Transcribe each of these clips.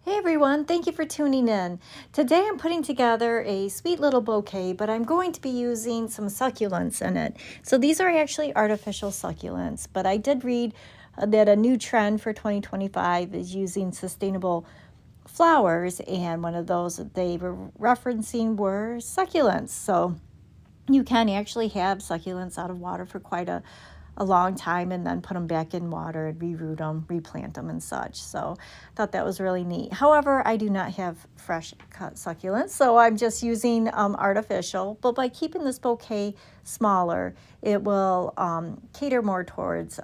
Hey everyone, thank you for tuning in. Today I'm putting together a sweet little bouquet, but I'm going to be using some succulents in it. So these are actually artificial succulents, but I did read that a new trend for 2025 is using sustainable flowers, and one of those that they were referencing were succulents. So you can actually have succulents out of water for quite a long time and then put them back in water and reroot them, replant them and such. So I thought that was really neat. However, I do not have fresh cut succulents, so I'm just using artificial. But by keeping this bouquet smaller, it will cater more towards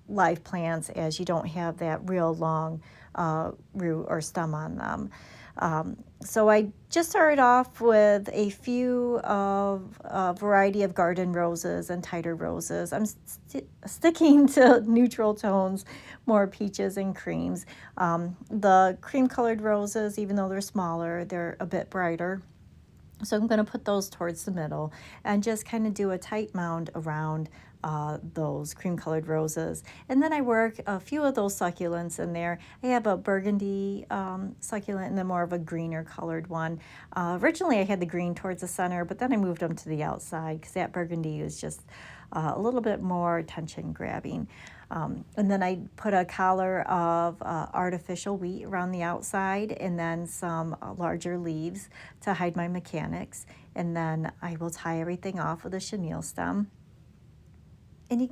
live plants, as you don't have that real long root or stem on them. So I just started off with a few of a variety of garden roses and tighter roses. I'm sticking to neutral tones, more peaches and creams. The cream colored roses, even though they're smaller, they're a bit brighter. So I'm going to put those towards the middle and just kind of do a tight mound around those cream colored roses. And then I work a few of those succulents in there. I have a burgundy succulent and then more of a greener colored one. Originally I had the green towards the center, but then I moved them to the outside because that burgundy is just a little bit more attention grabbing. And then I put a collar of artificial wheat around the outside, and then some larger leaves to hide my mechanics. And then I will tie everything off with a chenille stem. And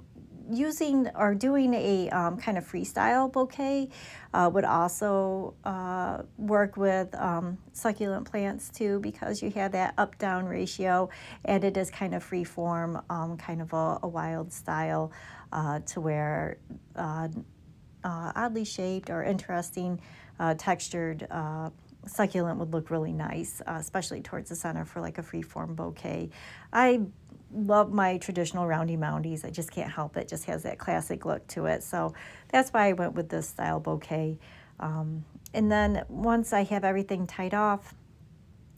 using or doing a kind of freestyle bouquet would also work with succulent plants too, because you have that up-down ratio, and it is kind of free form, kind of a wild style to where oddly shaped or interesting textured succulent would look really nice, especially towards the center for like a free-form bouquet. I love my traditional roundy moundies. I just can't help it. Just has that classic look to it. So that's why I went with this style bouquet. And then once I have everything tied off,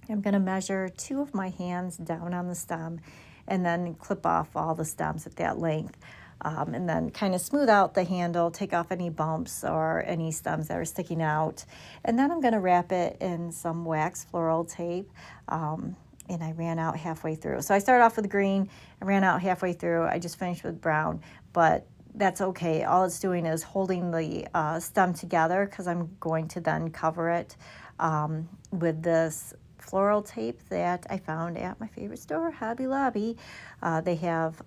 I'm going to measure 2 of my hands down on the stem and then clip off all the stems at that length. And then kind of smooth out the handle, take off any bumps or any stems that are sticking out. And then I'm going to wrap it in some wax floral tape. And I ran out halfway through. So I started off with green, I ran out halfway through. I just finished with brown, but that's okay. All it's doing is holding the stem together, because I'm going to then cover it with this floral tape that I found at my favorite store, Hobby Lobby. They have,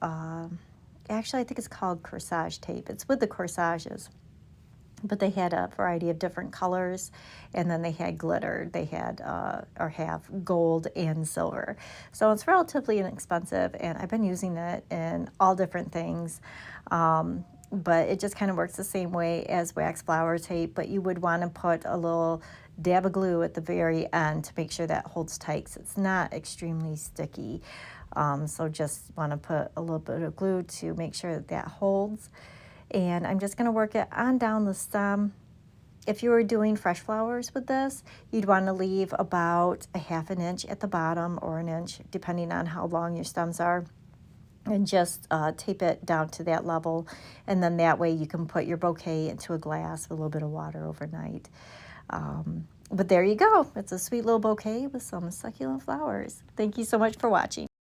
actually I think it's called corsage tape. It's with the corsages. But they had a variety of different colors, and then they had glitter. They had or have gold and silver. So it's relatively inexpensive, and I've been using it in all different things. But it just kind of works the same way as wax flower tape, but you would want to put a little dab of glue at the very end to make sure that holds tight, 'cause it's not extremely sticky. So just want to put a little bit of glue to make sure that that holds. And I'm just going to work it on down the stem. If you were doing fresh flowers with this, you'd want to leave about a ½ an inch at the bottom, or an inch, depending on how long your stems are, and just tape it down to that level. And then that way you can put your bouquet into a glass with a little bit of water overnight. But there you go. It's a sweet little bouquet with some succulent flowers. Thank you so much for watching.